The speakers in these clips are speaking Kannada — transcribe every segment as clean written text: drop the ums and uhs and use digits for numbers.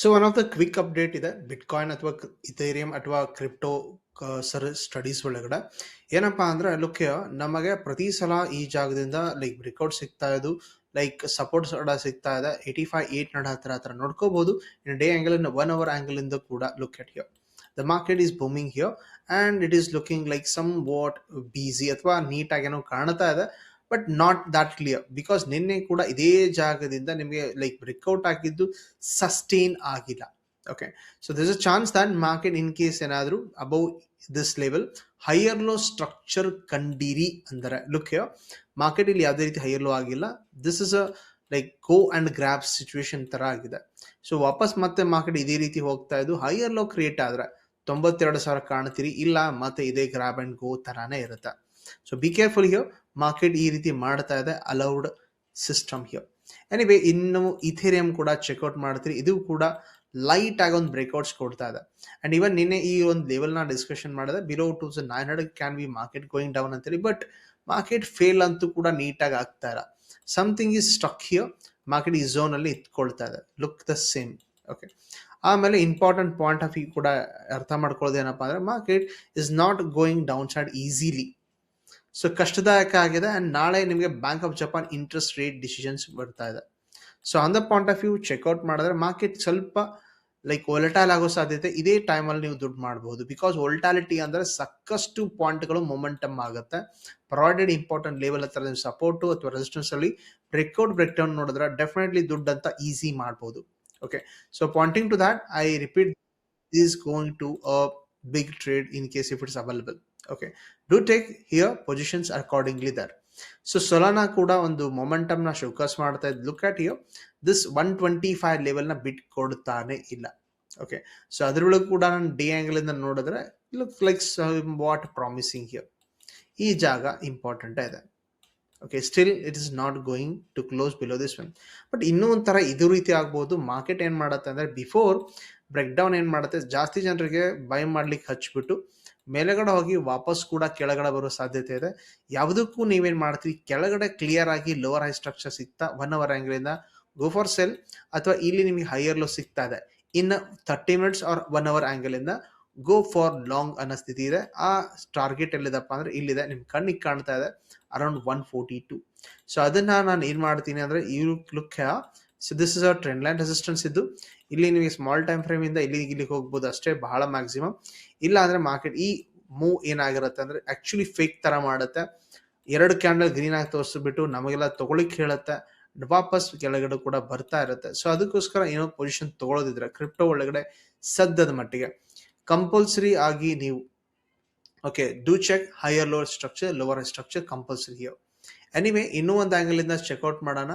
So one of the quick update ಇದೆ ಬಿಟ್ಕಾಯಿನ್ ಅಥವಾ ಇಥೇರಿಯಂ ಅಥವಾ ಕ್ರಿಪ್ಟೋ ಸರ್ ಸ್ಟಡೀಸ್ ಒಳಗಡೆ ಏನಪ್ಪಾ ಅಂದ್ರೆ ಲುಕ್ ನಮಗೆ ಪ್ರತಿ ಸಲ ಈ ಜಾಗದಿಂದ ಲೈಕ್ ಬ್ರೇಕ್ಔಟ್ ಸಿಗ್ತಾ ಇದ್ದು ಲೈಕ್ ಸಪೋರ್ಟ್ ಸಿಗ್ತಾ ಇದೆ 85 8 ಹತ್ರ ನೋಡ್ಕೋಬಹುದು in day angle in 1 hour angle ಇಂದ ಕೂಡ look at here the market is booming here and it is looking like somewhat ಬಿಸಿ ಅಥವಾ ನೀಟಾಗಿ ಏನೋ ಕಾಣ್ತಾ ಇದೆ but not that clear because ನಿನ್ನೆ ಕೂಡ ಇದೇ ಜಾಗದಿಂದ ನಿಮಗೆ ಲೈಕ್ ಬ್ರೇಕ್ಔಟ್ ಆಗಿದ್ದು ಸಸ್ಟೈನ್ ಆಗಿಲ್ಲ. Okay, so this a chance that market in case ಏನಾದರೂ above this level higher low structure ಕಂಡೀರಿ ಅಂದರೆ ಲುಕ್ ಮಾರ್ಕೆಟ್ ಇಲ್ಲಿ ಯಾವುದೇ ರೀತಿ ಹೈಯರ್ ಲೋ ಆಗಿಲ್ಲ. This is a like go and grab situation ತರ ಆಗಿದೆ. ಸೊ ವಾಪಸ್ ಮತ್ತೆ ಮಾರ್ಕೆಟ್ ಇದೇ ರೀತಿ ಹೋಗ್ತಾ ಇದ್ದು ಹೈಯರ್ ಲೋ ಕ್ರಿಯೇಟ್ ಆದ್ರೆ 92,000 ಕಾಣ್ತೀರಿ, ಇಲ್ಲ ಮತ್ತೆ ಇದೇ ಗ್ರಾಬ್ ಅಂಡ್ ಗೋ ತರಾನೇ ಇರುತ್ತೆ. So be careful here, market ಈ ರೀತಿ ಮಾಡ್ತಾ ಇದೆ ಅಲೌಡ್ ಸಿಸ್ಟಮ್ ಹಿಯರ್. ಎನಿವೇ ಇನ್ನು ಇಥೇರಿಯಂ ಕೂಡ ಚೆಕ್ಔಟ್ ಮಾಡ್ತೀರಿ, ಇದು ಕೂಡ ಲೈಟ್ ಆಗಿ ಒಂದು ಬ್ರೇಕ್ಔಟ್ಸ್ ಕೊಡ್ತಾ ಇದೆ. ಅಂಡ್ ಇವನ್ ನಿನ್ನೆ ಈ ಒಂದು ಲೆವೆಲ್ ನ ಡಿಸ್ಕಷನ್ ಮಾಡಿದೆ, below 2900 can be market going down ಅಂತೇಳಿ. ಬಟ್ ಮಾರ್ಕೆಟ್ ಫೇಲ್ ಅಂತೂ ಕೂಡ ನೀಟಾಗಿ ಆಗ್ತಾ ಇಲ್ಲ. Something is stuck here, market ಈ ಝೋನ್ ಅಲ್ಲಿ ಇಟ್ಕೊಳ್ತಾ ಇದೆ. Look the same. ಓಕೆ, ಆಮೇಲೆ ಇಂಪಾರ್ಟೆಂಟ್ ಪಾಯಿಂಟ್ ಆಫ್ ವ್ಯೂ ಕೂಡ ಅರ್ಥ ಮಾಡ್ಕೊಳ್ಳೋದು ಏನಪ್ಪಾ ಅಂದ್ರೆ market is not going down side easily. So ಕಷ್ಟದಾಯಕ ಆಗಿದೆ. ಅಂಡ್ ನಾಳೆ ನಿಮಗೆ Bank of Japan interest rate decisions ಬರ್ತಾ ಇದೆ. So on the point of view checkout ಮಾಡಿದ್ರೆ ಮಾರ್ಕೆಟ್ ಸ್ವಲ್ಪ ಲೈಕ್ ವೊಲಟೈಲ್ ಆಗೋ ಸಾಧ್ಯತೆ ಇದೇ ಟೈಮಲ್ಲಿ ನೀವು ದುಡ್ಡು ಮಾಡಬಹುದು. ಬಿಕಾಸ್ ವೊಲಟಾಲಿಟಿ ಅಂದ್ರೆ ಸಾಕಷ್ಟು ಪಾಯಿಂಟ್ಗಳು ಮೊಮೆಂಟಮ್ ಆಗುತ್ತೆ. ಪ್ರೊವೈಡೆಡ್ ಇಂಪಾರ್ಟೆಂಟ್ ಲೆವೆಲ್ ಹತ್ರ ನೀವು ಸಪೋರ್ಟು ಅಥವಾ ರೆಸಿಸ್ಟೆನ್ಸ್ ಅಲ್ಲಿ ಬ್ರೇಕ್ಔಟ್ ಬ್ರೇಕ್ ಡೌನ್ ನೋಡಿದ್ರೆ ಡೆಫಿನೆಟ್ಲಿ ದುಡ್ಡು ಅಂತ ಈಸಿ ಮಾಡಬಹುದು. Okay, so pointing to that I repeat is going to a big trade in case if it's available. Okay, do take here positions accordingly there. So Solana kuda ಒಂದು ಮೊಮೆಂಟಮ್ ನ ಶೋಕಸ್ ಮಾಡ್ತಾ ಇದ್ದು. Look at here, this 125 level ನ ಬಿಟ್ ಕೊಡ್ತಾನೆ ಇಲ್ಲ. ಓಕೆ, ಸೊ ಅದ್ರೊಳಗೆ ಕೂಡ ನಾನು ಡಿ ಆಂಗಲ್ ಇಂದ ನೋಡಿದ್ರೆ look like what promising here. ಈ ಜಾಗ ಇಂಪಾರ್ಟೆಂಟ್ ಇದೆ. Okay, still it is not going to close below this one. But ಇನ್ನೂ ಒಂಥರ ಇದು ರೀತಿ ಆಗ್ಬೋದು. ಮಾರ್ಕೆಟ್ ಏನ್ ಮಾಡುತ್ತೆ ಅಂದ್ರೆ ಬಿಫೋರ್ ಬ್ರೇಕ್ ಡೌನ್ ಏನ್ ಮಾಡುತ್ತೆ, ಜಾಸ್ತಿ ಜನರಿಗೆ ಬೈ ಮಾಡ್ಲಿಕ್ಕೆ ಹಚ್ಬಿಟ್ಟು ಮೇಲೆಗಡೆ ಹೋಗಿ ವಾಪಸ್ ಕೂಡ ಕೆಳಗಡೆ ಬರೋ ಸಾಧ್ಯತೆ ಇದೆ. ಯಾವುದಕ್ಕೂ ನೀವೇನ್ ಮಾಡ್ತೀರಿ, ಕೆಳಗಡೆ ಕ್ಲಿಯರ್ ಆಗಿ ಲೋವರ್ ಹೈ ಸ್ಟ್ರಕ್ಚರ್ ಸಿಗ್ತಾ 1 hour ಆಂಗಲ್ ಇಂದ ಗೋ ಫಾರ್ ಸೆಲ್, ಅಥವಾ ಇಲ್ಲಿ ನಿಮಗೆ ಹೈಯರ್ ಲೋ ಸಿಗ್ತಾ ಇದೆ ಇನ್ 30 minutes ಆರ್ 1 hour ಆಂಗಲ್ ಇಂದ ಗೋ ಫಾರ್ ಲಾಂಗ್ ಅನ್ನೋ ಸ್ಥಿತಿ ಇದೆ. ಆ ಟಾರ್ಗೆಟ್ ಎಲ್ಲಿದಪ್ಪ ಅಂದ್ರೆ ಇಲ್ಲಿದೆ, ನಿಮ್ ಕಣ್ಣಿಗೆ ಕಾಣ್ತಾ ಇದೆ ಅರೌಂಡ್ 142. ಸೊ ಅದನ್ನ ನಾನು ಏನ್ ಮಾಡ್ತೀನಿ ಅಂದ್ರೆ look so this is a trend line resistance ಇದ್ದು ಇಲ್ಲಿ ನಿಮಗೆ ಸ್ಮಾಲ್ ಟೈಮ್ ಫ್ರೇಮ್ ಇಂದ ಇಲ್ಲಿಗೆ ಹೋಗ್ಬೋದು ಅಷ್ಟೇ, ಬಹಳ ಮ್ಯಾಕ್ಸಿಮಮ್. ಇಲ್ಲ ಅಂದ್ರೆ ಮಾರ್ಕೆಟ್ ಈ ಮೂವ್ ಏನಾಗಿರುತ್ತೆ ಅಂದ್ರೆ ಆಕ್ಚುಲಿ ಫೇಕ್ ತರ ಮಾಡುತ್ತೆ. 2 ಕ್ಯಾಂಡಲ್ ಗ್ರೀನ್ ಆಗಿ ತೋರಿಸ್ಬಿಟ್ಟು ನಮಗೆಲ್ಲ ತಗೊಳಿಕ್ ಹೇಳುತ್ತೆ, ವಾಪಸ್ ಕೆಳಗಡೆ ಕೂಡ ಬರ್ತಾ ಇರುತ್ತೆ. ಸೊ ಅದಕ್ಕೋಸ್ಕರ ಏನೋ ಪೊಸಿಷನ್ ತಗೊಳ್ಳೋದಿದ್ರೆ ಕ್ರಿಪ್ಟೋ ಒಳಗಡೆ ಸದ್ಯದ ಮಟ್ಟಿಗೆ ಕಂಪಲ್ಸರಿ ಆಗಿ ನೀವು okay do check higher lower structure, lower structure compulsory here. Anyway ಇನ್ನೂ ಒಂದು ಆಂಗಲ್ ಇಂದ ಚೆಕ್ಔಟ್ ಮಾಡೋಣ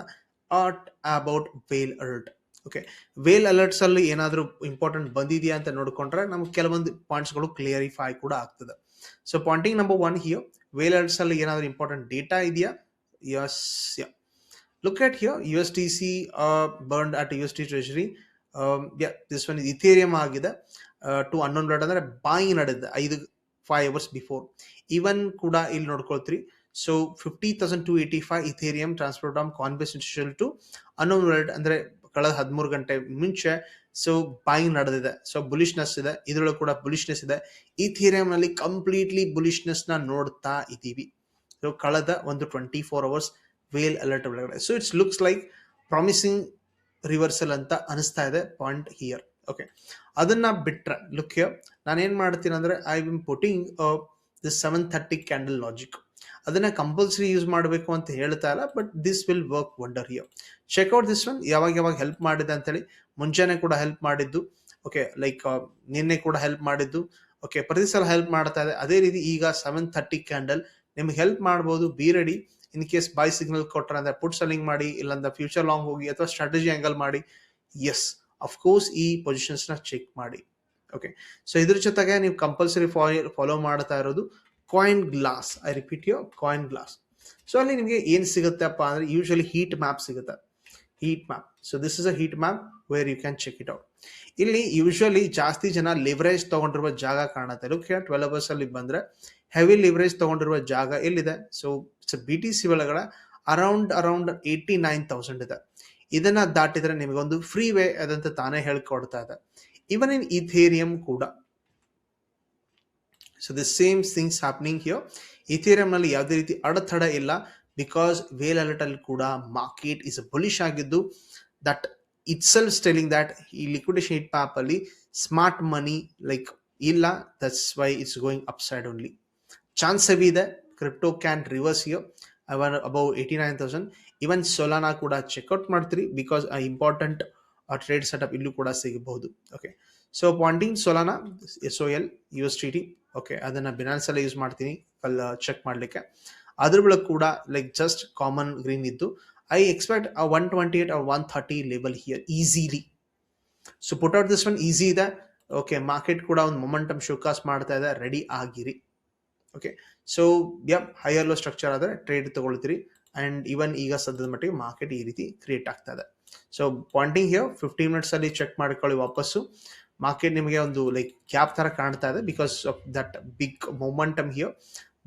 about whale alert. Okay, whale alerts ಅಲ್ಲಿ ಏನಾದರೂ ಇಂಪಾರ್ಟೆಂಟ್ ಬಂದಿದೆಯಾ ಅಂತ ನೋಡ್ಕೊಂಡ್ರೆ ನಮ್ಗೆ ಕೆಲವೊಂದು ಪಾಯಿಂಟ್ಸ್ಗಳು ಕ್ಲಿಯರಿಫೈ ಕೂಡ ಆಗ್ತದೆ. So pointing number 1 here, whale alerts ಅಲ್ಲಿ ಏನಾದರೂ ಇಂಪಾರ್ಟೆಂಟ್ ಡೇಟಾ ಇದೆಯಾ? Yes, look at here USDC burned at USD treasury. Yeah, this one is Ethereum ಆಗಿದೆ ಟು ಅನ್ನೋನ್ ಬ್ಲಡ್ ಅಂದ್ರೆ ಬಾಯಿ ನಡೆದಿದೆ 5 hours ಬಿಫೋರ್. ಈವನ್ ಕೂಡ ಇಲ್ಲಿ ನೋಡ್ಕೊಳ್ತೀರಿ. So 50,285 Ethereum transfer from Coinbase institution to unknown blood ಅಂದ್ರೆ ಕಳೆದ 13 ಗಂಟೆ ಮುಂಚೆ ಸೊ ಬಾಯಿಂಗ್ ನಡೆದಿದೆ. ಸೊ ಬುಲಿಶ್ನೆಸ್ ಇದೆ, ಇದ್ರೊಳಗೆ ಕೂಡ ಬುಲಿಶ್ನೆಸ್ ಇದೆ. ಇಥೇರಿಯಂ ನಲ್ಲಿ ಕಂಪ್ಲೀಟ್ಲಿ ಬುಲಿಶ್ನೆಸ್ ನ ನೋಡ್ತಾ ಇದ್ದೀವಿ. ಸೊ ಕಳೆದ ಒಂದು 24 hours ವೇಲ್ ಅಲರ್ಟ್ ಒಳಗಡೆ. So it's looks like promising reversal ಅಂತ ಅನಿಸ್ತಾ ಇದೆ ಪಾಯಿಂಟ್ ಹಿಯರ್. ಓಕೆ, ಅದನ್ನ ಬಿಟ್ರೆ ಲುಕ್ ಹಿಯರ್, ನಾನು ಏನ್ ಮಾಡ್ತೀನಿ ಅಂದ್ರೆ I will putting this 730 candle logic. ಅದನ್ನ ಕಂಪಲ್ಸರಿ ಯೂಸ್ ಮಾಡಬೇಕು ಅಂತ ಹೇಳ್ತಾ ಇಲ್ಲ, but this will work wonder here. Check out this one, ಯಾವಾಗ ಹೆಲ್ಪ್ ಮಾಡಿದೆ ಅಂತೇಳಿ. ಮುಂಚೆನೆ ಕೂಡ ಹೆಲ್ಪ್ ಮಾಡಿದ್ದು. ಓಕೆ, ಲೈಕ್ ನಿನ್ನೆ ಕೂಡ ಹೆಲ್ಪ್ ಮಾಡಿದ್ದು. ಓಕೆ, ಪ್ರತಿ ಸಲ ಹೆಲ್ಪ್ ಮಾಡ್ತಾ ಇದೆ. ಅದೇ ರೀತಿ ಈಗ 730 ಕ್ಯಾಂಡಲ್ ನಿಮ್ಗೆ ಹೆಲ್ಪ್ ಮಾಡ್ಬೋದು. Be ready. In case by signal ಕೊಟ್ಟರೆ ಅಂದ್ರೆ ಪುಟ್ ಸೆಲ್ಲಿಂಗ್ ಮಾಡಿ, ಇಲ್ಲಾಂದ್ರೆ ಫ್ಯೂಚರ್ ಲಾಂಗ್ ಹೋಗಿ ಅಥವಾ ಸ್ಟ್ರಾಟಜಿ ಆಂಗಲ್ ಮಾಡಿ. ಎಸ್, ಅಫ್ಕೋರ್ಸ್ ಈ ಪೊಸಿಷನ್ಸ್ ನ ಚೆಕ್ ಮಾಡಿ. ಓಕೆ, ಸೊ ಇದ್ರ ಜೊತೆಗೆ ನೀವು ಕಂಪಲ್ಸರಿ ಫಾಲೋ ಮಾಡ್ತಾ ಇರೋದು coin glass. I repeat you, coin glass. So ಅಲ್ಲಿ ನಿಮಗೆ ಏನ್ ಸಿಗುತ್ತಪ್ಪ ಅಂದ್ರೆ ಯೂಶಲಿ ಹೀಟ್ ಮ್ಯಾಪ್ ಸಿಗುತ್ತೆ. Heat map. So this is a heat map where you can check it out. ಇಲ್ಲಿ ಯೂಶಲಿ ಜಾಸ್ತಿ ಜನ ಲಿವರೇಜ್ ತಗೊಂಡಿರುವ ಜಾಗ ಕಾಣುತ್ತೆ. ಲುಕ್ ಹಿಯರ್, 12 hours ಅಲ್ಲಿ ಬಂದ್ರೆ ಹೆವಿ ಲಿವರೇಜ್ ತಗೊಂಡಿರುವ ಜಾಗ ಎಲ್ಲಿದೆ? ಸೊ ಬಿ ಟಿ ಸಿ ಒಳಗಡೆ ಅರೌಂಡ್ 89,000 ಇದೆ. ಇದನ್ನ ದಾಟಿದ್ರೆ ನಿಮಗೊಂದು ಫ್ರೀ ವೇ ಅದಂತ ತಾನೇ ಹೇಳ್ಕೊಡ್ತಾ ಇದೆ. ಇವನ್ ಇನ್ ಇಥೇರಿಯಂ ಕೂಡ. So the same things happening here. Ethereum ನಲ್ಲಿ ಯಾವುದೇ ರೀತಿ ಅಡೆತಡೆ ಇಲ್ಲ, ಬಿಕಾಸ್ ವೇಲ್ ಅಲರ್ಟ್ ಅಲ್ಲಿ ಕೂಡ ಮಾರ್ಕೆಟ್ ಇಸ್ ಬುಲಿಶ್ ಆಗಿದ್ದು, that itself telling that ಈ ಲಿಕ್ವಿಡೇಷನ್ ಹೀಟ್ ಮ್ಯಾಪ್ ಅಲ್ಲಿ ಸ್ಮಾರ್ಟ್ ಮನಿ ಲೈಕ್ ಇಲ್ಲ, that's why it's going up side only. Chance heavy ಇದೆ, crypto can reverse here above 89,000. Even Solana ಕೂಡ ಚೆಕ್ಔಟ್ ಮಾಡ್ತೀರಿ, ಬಿಕಾಸ್ ಇಂಪಾರ್ಟೆಂಟ್ ಟ್ರೇಡ್ ಸೆಟಪ್ ಇಲ್ಲೂ ಕೂಡ ಸಿಗಬಹುದು. Okay, so pointing Solana SOL USDT. Okay, ಅದನ್ನ ಬಿನಾನ್ಸ್ ಎಲ್ಲ ಯೂಸ್ ಮಾಡ್ತೀನಿ ಚೆಕ್ ಮಾಡ್ಲಿಕ್ಕೆ. ಅದ್ರ ಬಳಿಕ ಕೂಡ ಲೈಕ್ ಜಸ್ಟ್ ಕಾಮನ್ ಗ್ರೀನ್ ಇದ್ದು, I expect 128 or 130 level here easily. So put out this one easy ಇದೆ. ಓಕೆ, ಮಾರ್ಕೆಟ್ ಕೂಡ ಒಂದು ಮೊಮೆಂಟಮ್ ಶೋಕಾಸ್ ಮಾಡ್ತಾ ಇದೆ, ರೆಡಿ ಆಗಿರಿ. Okay, so higher low structure ಆದರೆ ಟ್ರೇಡ್ ತಗೊಳ್ತೀರಿ. ಅಂಡ್ ಇವನ್ ಈಗ ಸದ್ಯದ ಮಟ್ಟಿಗೆ ಮಾರ್ಕೆಟ್ ಈ ರೀತಿ ಕ್ರಿಯೇಟ್ ಆಗ್ತಾ ಇದೆ. ಸೊ ಪಾಯಿಂಟಿಂಗ್ ಹಿಯರ್ 15 ಮಿನಿಟ್ಸ್ ಅಲ್ಲಿ ಚೆಕ್ ಮಾಡ್ಕೊಳ್ಳಿ ವಾಪಸ್ಸು. ಮಾರ್ಕೆಟ್ ನಿಮಗೆ ಒಂದು ಲೈಕ್ ಕ್ಯಾಪ್ ತರ ಕಾಣ್ತಾ ಇದೆ, because of that big momentum here.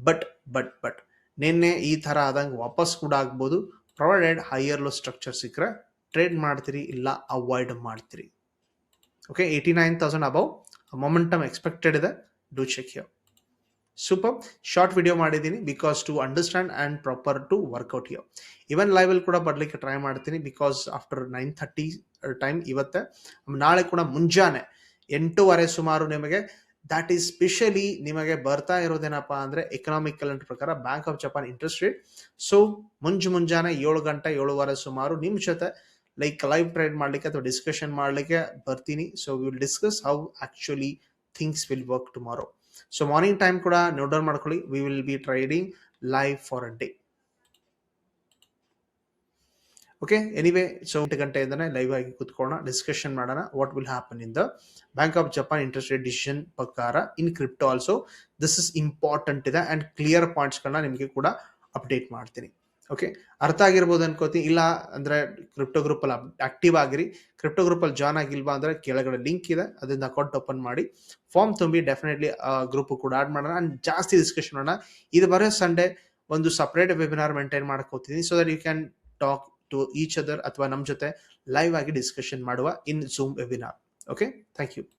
But ನಿನ್ನೆ ಈ ತರ ಆದಂಗೆ ವಾಪಸ್ ಕೂಡ ಆಗ್ಬೋದು, ಪ್ರೊವೈಡೆಡ್ ಹೈಯರ್ ಲೋ ಸ್ಟ್ರಕ್ಚರ್ ಸಿಕ್ಕರೆ ಟ್ರೇಡ್ ಮಾಡ್ತೀರಿ, ಇಲ್ಲ ಅವಾಯ್ಡ್ ಮಾಡ್ತೀರಿ. ಓಕೆ, 89,000 ಅಬೌವ್ ಮೊಮೆಂಟಮ್ ಎಕ್ಸ್ಪೆಕ್ಟೆಡ್ ಇದೆ, do check here. Super short video ಮಾಡಿದ್ದೀನಿ, because to understand and proper to work out here. Even ಲೈವಲ್ಲಿ ಕೂಡ ಬರ್ಲಿಕ್ಕೆ ಟ್ರೈ ಮಾಡ್ತೀನಿ, ಬಿಕಾಸ್ ಆಫ್ಟರ್ 9:30 ಟೈಮ್ ಇವತ್ತೆ. ನಾಳೆ ಕೂಡ ಮುಂಜಾನೆ 8:30 ಸುಮಾರು ನಿಮಗೆ, ದ್ಯಾಟ್ ಈಸ್ ಸ್ಪೆಷಲಿ ನಿಮಗೆ ಬರ್ತಾ ಇರೋದೇನಪ್ಪ ಅಂದರೆ ಎಕನಾಮಿಕ್ ಕ್ಯಾಲೆಂಡರ್ ಪ್ರಕಾರ bank of Japan interest rate. So ಮುಂಜಾನೆ 7 ಗಂಟೆ 7:15 ಸುಮಾರು ನಿಮ್ಮ ಜೊತೆ ಲೈಕ್ ಲೈವ್ ಟ್ರೇಡ್ ಮಾಡಲಿಕ್ಕೆ ಅಥವಾ ಡಿಸ್ಕಷನ್ ಮಾಡಲಿಕ್ಕೆ ಬರ್ತೀನಿ. So will discuss how actually things will work tomorrow. So morning time ಕೂಡ ನೋಟ್ ಡೌನ್ ಮಾಡ್ಕೊಳ್ಳಿ. We will be trading live for a day. Okay, anyway, so 8 ಗಂಟೆಯಿಂದನೇ ಲೈವ್ ಆಗಿ ಕೂತ್ಕೊಳ್ಳೋಣ, ಡಿಸ್ಕಷನ್ ಮಾಡೋಣ what will happen in the Bank of Japan interest rate decision ಪ್ರಕಾರ in crypto also. This is important ಇದೆ ಅಂಡ್ ಕ್ಲಿಯರ್ ಪಾಯಿಂಟ್ಸ್ಗಳನ್ನ ನಿಮಗೆ ಕೂಡ ಅಪ್ಡೇಟ್ ಮಾಡ್ತೀನಿ. ಓಕೆ, ಅರ್ಥ ಆಗಿರ್ಬೋದು ಅನ್ಕೋತೀನಿ. ಇಲ್ಲ ಅಂದ್ರೆ ಕ್ರಿಪ್ಟೋ ಗ್ರೂಪ್ ಅಲ್ಲಿ ಆಕ್ಟಿವ್ ಆಗಿರಿ. ಕ್ರಿಪ್ಟೋ ಗ್ರೂಪ್ ಅಲ್ಲಿ ಜಾಯ್ನ್ ಆಗಿಲ್ವಾ ಅಂದ್ರೆ ಕೆಳಗಡೆ ಲಿಂಕ್ ಇದೆ, ಅದರಿಂದ ಅಕೌಂಟ್ ಓಪನ್ ಮಾಡಿ ಫಾರ್ಮ್ ತುಂಬಿ ಡೆಫಿನೆಟ್ಲಿ ಗ್ರೂಪ್ ಕೂಡ ಆಡ್ ಮಾಡೋಣ ಅಂಡ್ ಜಾಸ್ತಿ ಡಿಸ್ಕಷನ್ ಮಾಡೋಣ. ಇದು ಬರೋ ಸಂಡೇ ಒಂದು ಸಪ್ರೇಟ್ ವೆಬಿನಾರ್ ಮೇಂಟೈನ್ ಮಾಡ್ಕೋತೀನಿ, so that you can talk to each other ಅಥವಾ ನಮ್ಮ ಜೊತೆ ಲೈವ್ ಆಗಿ ಡಿಸ್ಕಷನ್ ಮಾಡುವ in Zoom webinar. Okay, thank you.